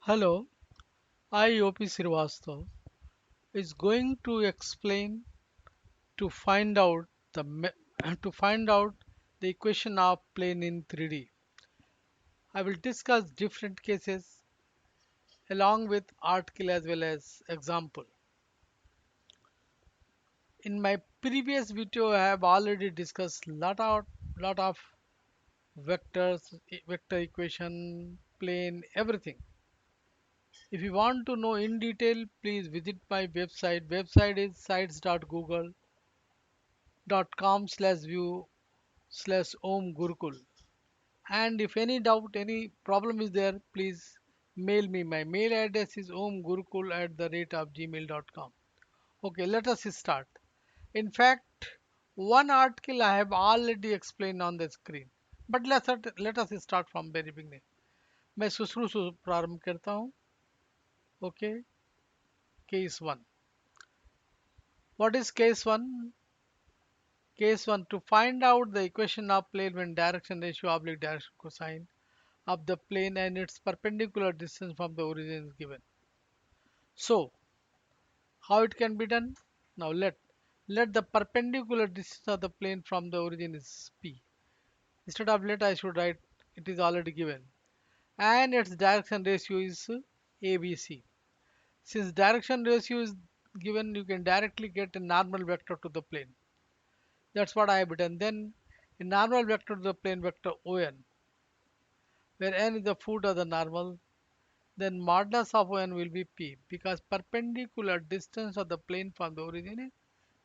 Hello, I OP Srivastava is going to explain to find out to find out the equation of plane in 3D. I will discuss different cases along with article as well as example. In my previous video, I have already discussed lot of vectors, vector equation, plane, everything. If you want to know in detail, please visit my website. Website is sites.google.com/view/om gurukul. And if any doubt, any problem is there, please mail me. My mail address is omgurukul@gmail.com. Okay, let us start. In fact, one article I have already explained on the screen, but let us start from very beginning. मैं शुरू से प्रारंभ करता हूँ. Okay, case 1. What is case 1? Case 1, to find out the equation of plane when direction ratio oblique direction cosine of the plane and its perpendicular distance from the origin is given. So, how it can be done? Now let the perpendicular distance of the plane from the origin is p. Instead of let, I should write it is already given. And its direction ratio is ABC. Since direction ratio is given, you can directly get a normal vector to the plane. That's what I have written. Then a normal vector to the plane vector ON, where n is the foot of the normal, then modulus of ON will be P, because perpendicular distance of the plane from the origin is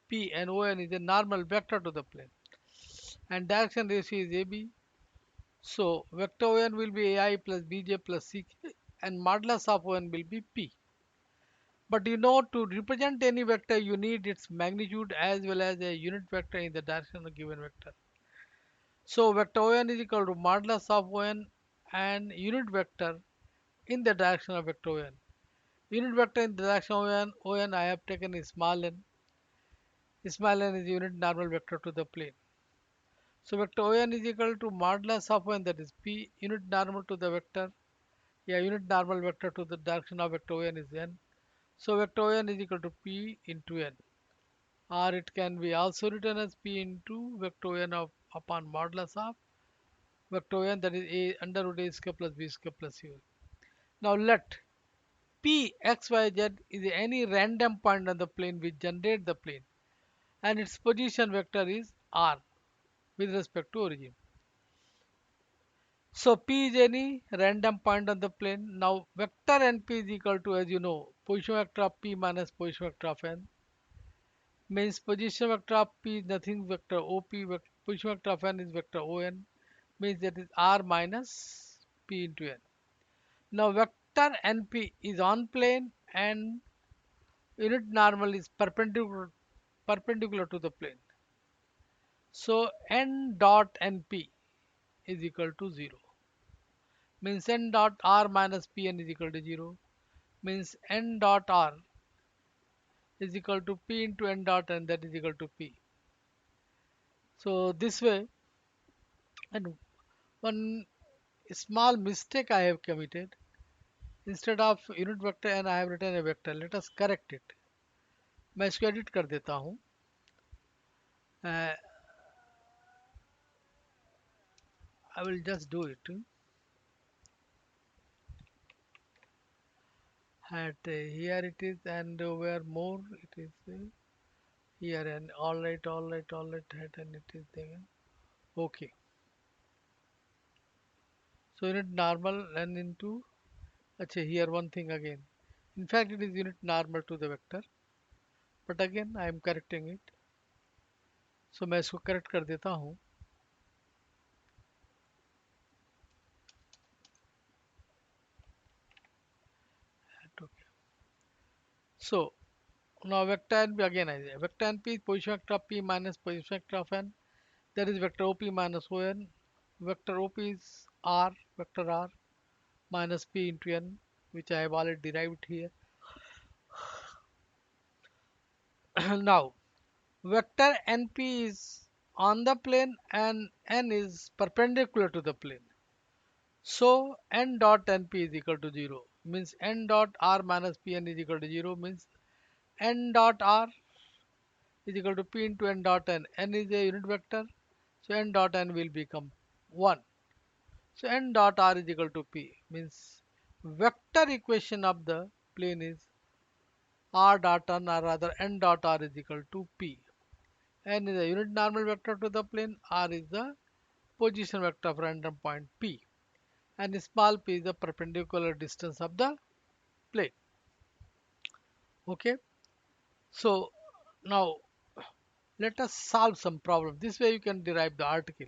P and ON is a normal vector to the plane. And direction ratio is AB. So vector ON will be AI plus BJ plus CK and modulus of ON will be P. But you know, to represent any vector you need its magnitude as well as a unit vector in the direction of a given vector. So vector ON is equal to modulus of ON and unit vector in the direction of vector ON. Unit vector in the direction of ON I have taken is small n. Small n is unit normal vector to the plane. So vector ON is equal to modulus of ON, that is P, unit normal to the vector. Yeah, unit normal vector to the direction of vector ON is n. So vector ON is equal to P into n. Or it can be also written as P into vector ON upon modulus of vector ON, that is A under root A square plus B square plus C. Now let P x y z is any random point on the plane which generate the plane, and its position vector is r with respect to origin. So P is any random point on the plane. Now vector np is equal to, as you know, position vector of P minus position vector of n. Means position vector of P is nothing vector OP, position vector of n is vector ON. Means that is r minus P into n. Now vector np is on plane and unit normal is perpendicular to the plane. So n dot np is equal to 0. Means n dot r minus pn is equal to 0. Means n dot r is equal to p into n dot n, that is equal to p. So this way, and one small mistake I have committed. Instead of unit vector n I have written a vector. Let us correct it. मैं इसको edit कर देता हूँ. I will just do it. At here it is, and where more it is here, and all right and it is there. Okay, so unit normal and into, अच्छा, here one thing again, in fact it is unit normal to the vector, but again I am correcting it. So मैं इसको correct कर देता हूँ. Okay. So now vector n again I say vector np is position vector of p minus position vector of n, that is vector op minus on. Vector op is r, vector r minus p into n, which I have already derived here. Now vector np is on the plane and n is perpendicular to the plane. So n dot np is equal to 0. means n dot r minus pn is equal to 0 means n dot r is equal to p into n dot n. N is a unit vector, so n dot n will become 1. So n dot r is equal to p means vector equation of the plane is r dot n, or rather n dot r is equal to p. N is a unit normal vector to the plane, r is the position vector of random point p, and small p is the perpendicular distance of the plane. Okay, so now let us solve some problem. This way you can derive the article.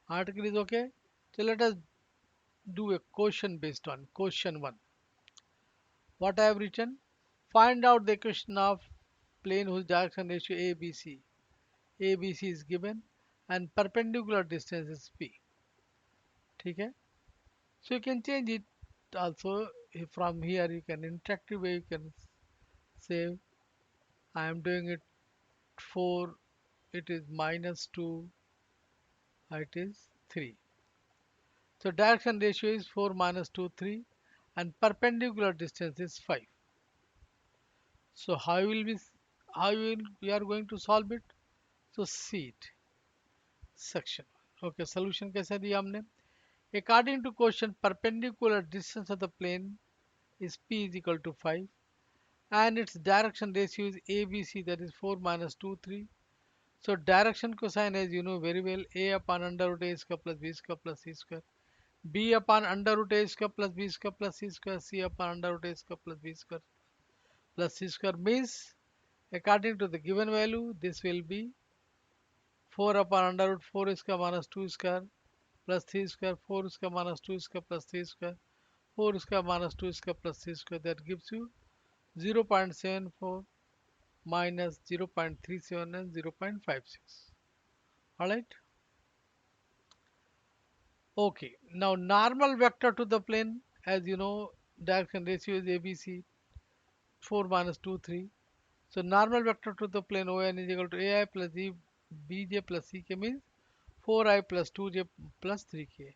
Article is okay. So let us do a question based on question 1. What I have written? Find out the equation of plane whose direction ratio ABC. ABC is given and perpendicular distance is P. Okay? So you can change it also. From here you can interactive way you can say I am doing it 4, it is minus 2, it is 3. So direction ratio is 4 minus 2 3 and perpendicular distance is 5. So how we are going to solve it? So see it section. Okay, solution कैसे दिया हमने? According to question, perpendicular distance of the plane is p is equal to 5 and its direction ratio is ABC, that is 4 minus 2 3. So direction cosine, as you know very well, a upon under root a square plus b square plus c square, b upon under root a square plus b square plus c square, c upon under root a square plus b square plus c square means according to the given value this will be 4 upon under root 4 square minus 2 square plus 3 square, 4 square minus 2 square plus 3 square, 4 square minus 2 square plus 3 square, that gives you 0.74 minus 0.37 and 0.56. Alright. Okay. Now normal vector to the plane, as you know, direction ratio is ABC, 4 minus 2 3. So normal vector to the plane ON is equal to AI plus E BJ plus CK means 4I plus 2J plus 3K.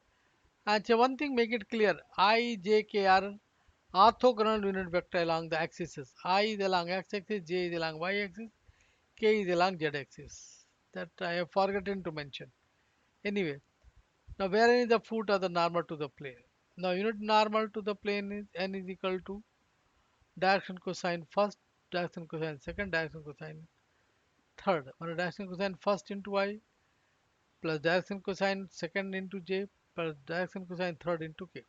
And so one thing make it clear, I, J, K are orthogonal unit vector along the axes. I is along x-axis, J is along y-axis, K is along z-axis. That I have forgotten to mention. Anyway, now where is the foot of the normal to the plane? Now unit normal to the plane is n is equal to direction cosine first, direction cosine second, direction cosine third. Or direction cosine first into I plus direction cosine second into J plus direction cosine third into K.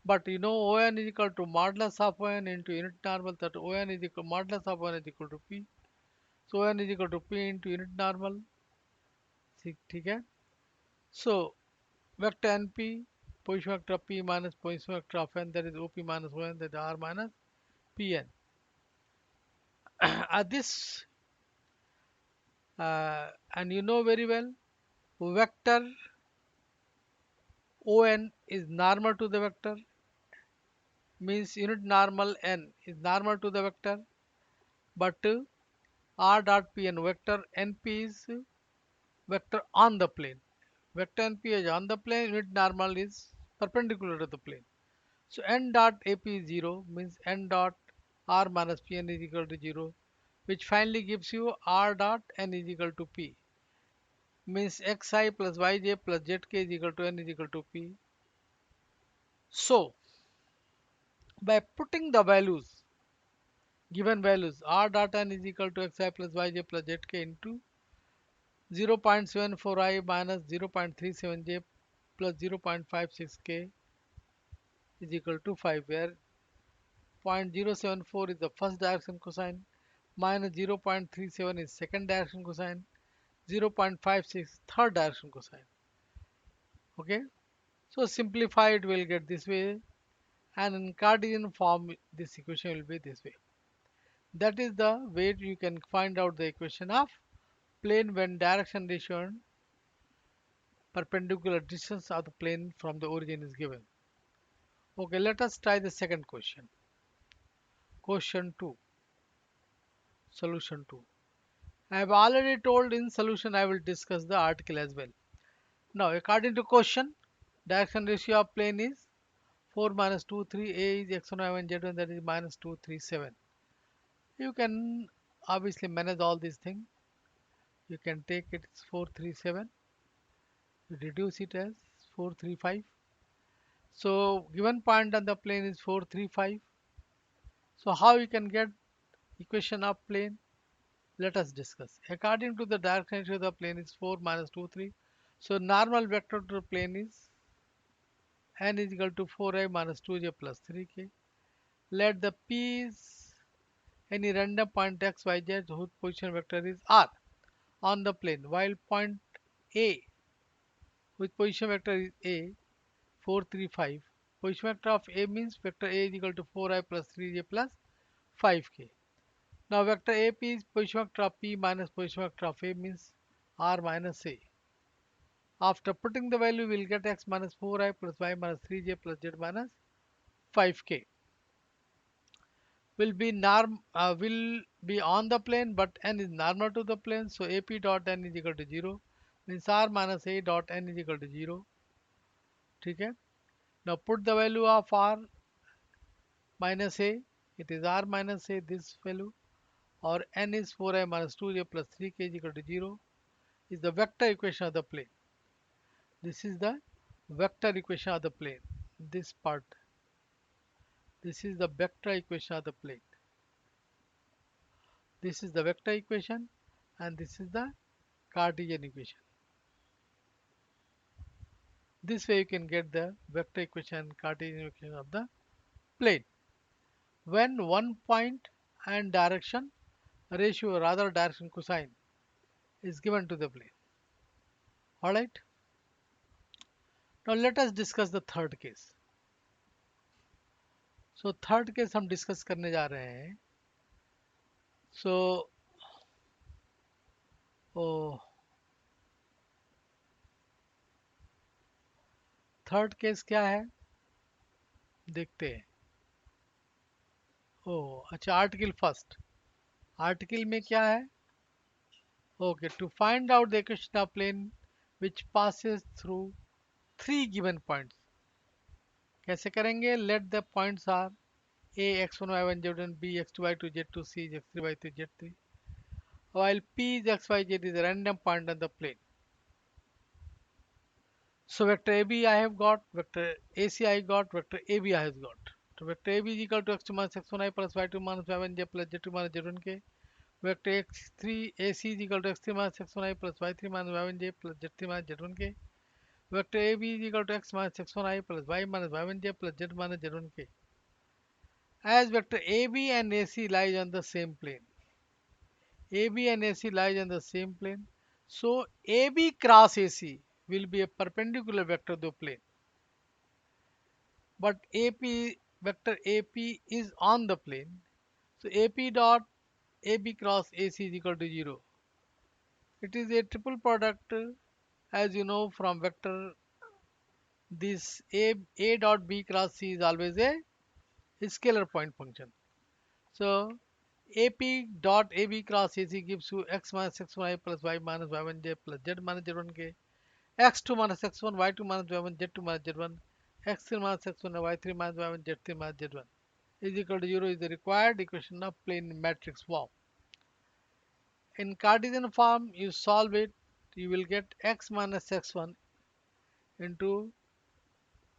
But you know ON is equal to modulus of ON into unit normal, that ON is equal modulus of ON is equal to P. So ON is equal to P into unit normal. ठीक है? So vector NP, position vector P minus position vector of N, that is OP minus ON, that is R minus PN. This and you know very well vector ON is normal to the vector, means unit normal N is normal to the vector, but R dot Pn vector NP is vector on the plane. Vector NP is on the plane, unit normal is perpendicular to the plane. So n dot AP is 0 means n dot R minus Pn is equal to 0, which finally gives you R dot N is equal to P, means xi plus yj plus zk is equal to N is equal to P. So by putting the values, given values, R dot N is equal to xi plus yj plus zk into 0.74i minus 0.37j plus 0.56k is equal to 5, where 0.074 is the first direction cosine, minus 0.37 is second direction cosine, 0.56 third direction cosine. Okay, so simplified will get this way, and in Cartesian form this equation will be this way. That is the way you can find out the equation of plane when direction ratio and perpendicular distance of the plane from the origin is given. Okay, let us try the second question. Question 2. Solution 2. I have already told in solution I will discuss the article as well. Now according to question, direction ratio of plane is 4 minus 2 3, a is x1 y1 z1, that is minus 2 3 7. You can obviously manage all these things. You can take it 4 3 7, reduce it as 4 3 5. So given point on the plane is 4 3 5. So how you can get equation of plane? Let us discuss. According to the direction of the plane is 4 minus 2 3. So normal vector to the plane is n is equal to 4i minus 2j plus 3k. Let the p is any random point x, y, z whose position vector is r on the plane, while point A whose position vector is a 4 3 5. Position vector of A means vector A is equal to 4i plus 3j plus 5k. Now vector AP is position vector of P minus position vector of A means r minus A. After putting the value, we will get x minus 4i plus y minus 3j plus z minus 5k. Will be on the plane, but n is normal to the plane, so ap dot n is equal to 0, means r minus a dot n is equal to 0. Okay. Now put the value of r minus a, it is r minus a, this value, or n is 4i minus 2j plus 3k is equal to 0, is the vector equation of the plane. This is the vector equation of the plane. This part, this is the vector equation of the plane. This is the vector equation and this is the Cartesian equation. This way you can get the vector equation and Cartesian equation of the plane. When one point and direction ratio, rather direction cosine, is given to the plane. Alright. Now let us discuss the third case. So third case हम discuss करने जा रहे हैं. So oh, third case क्या है देखते हैं. ओह अच्छा, आर्टिकल फर्स्ट. आर्टिकल में क्या है? Okay, to find out the equation of plane which passes through three given points. कैसे करेंगे? Let the points are a x1 y1 z1, b x2 y2 z2, c is x3 y3 z3, while p is x y z is a random point on the plane. So vector AB I have got, vector AC I got, vector AB I have got. So vector AB is equal to x2 minus x1 I plus y2 minus y1 j plus z2 minus z1 k. Vector x3 AC is equal to x3 minus x1 I plus y3 minus y1 j plus z3 minus z1 k. Vector AB is equal to x minus x1 I plus y minus y1 j plus z minus z1 k. As vector AB and AC lies on the same plane. AB and AC lies on the same plane. So AB cross AC will be a perpendicular vector to the plane. But AP vector AP is on the plane. So AP dot AB cross AC is equal to 0. It is a triple product, as you know from vector. This A dot B cross C is always a scalar point function. So AP dot AB cross AC gives you x minus x1 plus y minus y1 j plus z minus z1 k, x2 minus x1 y2 minus y1 z2 minus z1, x3 minus x1 y3 minus y1 z3 minus z1 is equal to 0 is the required equation of plane matrix form. In Cartesian form, you solve it, you will get x minus x1 into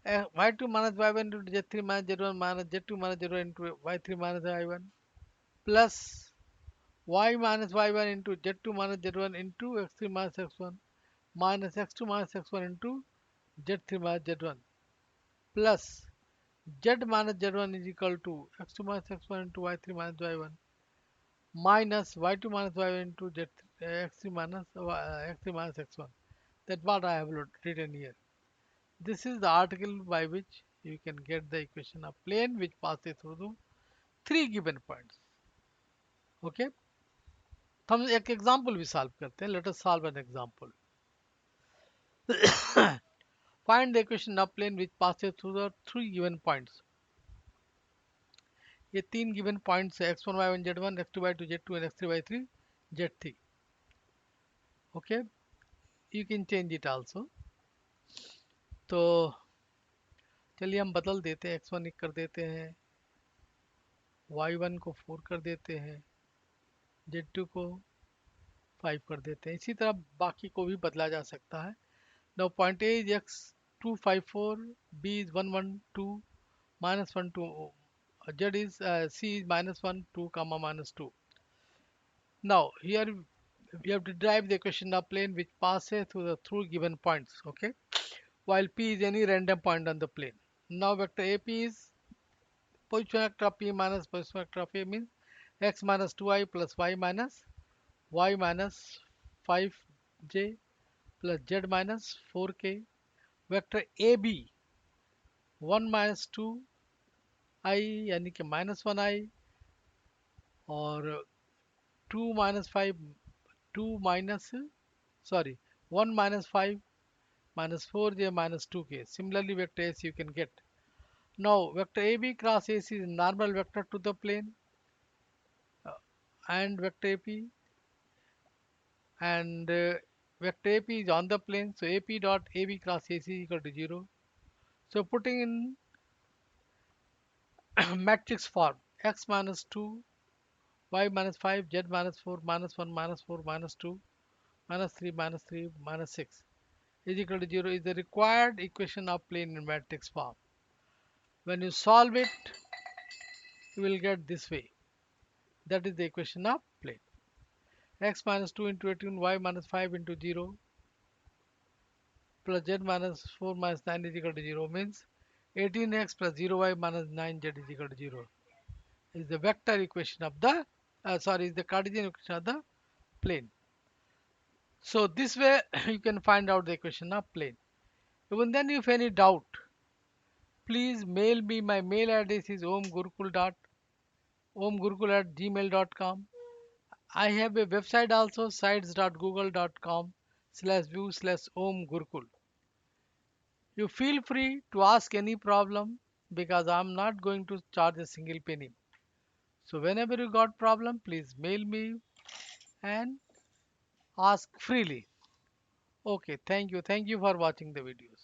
y2 minus y1 into z3 minus z1 minus z2 minus z1 into y3 minus y1 plus y minus y1 into z2 minus z1 into x3 minus x1 minus x2 minus x1 into z3 minus z1 plus z minus z1 is equal to x2 minus x1 into y3 minus y1 minus y2 minus y1 into x3 minus x3 minus x1. That's what I have written here. This is the article by which you can get the equation of plane which passes through the three given points. Okay. हम एक example भी solve करते हैं. Let us solve an example. Find the equation of plane which passes through the three given points. ये तीन given points है x1 y1 z1, x2 y2 z2 and x3 y3 z3. Okay, you can change it also. तो चलिए हम बदल देते हैं, x1 1 कर देते हैं, y1 को 4 कर देते हैं, z2 को 5 कर देते हैं। इसी तरह बाकी को भी बदला जा सकता है। Now point A is x 2 5 4, b is 1 1 2, minus 1 2, z is c is minus 1 2 comma minus 2. Now here we have to derive the equation of plane which passes through the through given points. Okay, while p is any random point on the plane. Now vector ap is position vector of p minus position vector of a means x minus 2i plus y minus 5j plus z minus 4k. Vector ab 1 minus 2i यानी कि minus 1i और 2 minus 5 2 minus sorry 1 minus 5 minus 4j minus 2k. Similarly vector AC you can get. Now vector AB cross AC is normal vector to the plane uh, and vector AP and vector AP is on the plane, so AP dot AB cross AC is equal to 0. So putting in matrix form x minus 2 y minus 5 z minus 4 minus 1 minus 4 minus 2 minus 3 minus 3 minus 6 is equal to 0 is the required equation of plane in matrix form. When you solve it, you will get this way. That is the equation of plane. X minus 2 into 18, y minus 5 into 0 plus z minus 4 minus 9 is equal to 0 means 18x plus 0y minus 9z is equal to 0 is the vector equation of the is the Cartesian equation of the plane. So this way you can find out the equation of plane. Even then if any doubt, please mail me. My mail address is omgurukul@gmail.com. I have a website also, sites.google.com/view/omgurukul. You feel free to ask any problem because I'm not going to charge a single penny. So whenever you got problem, please mail me and ask freely. Okay, thank you. Thank you for watching the video.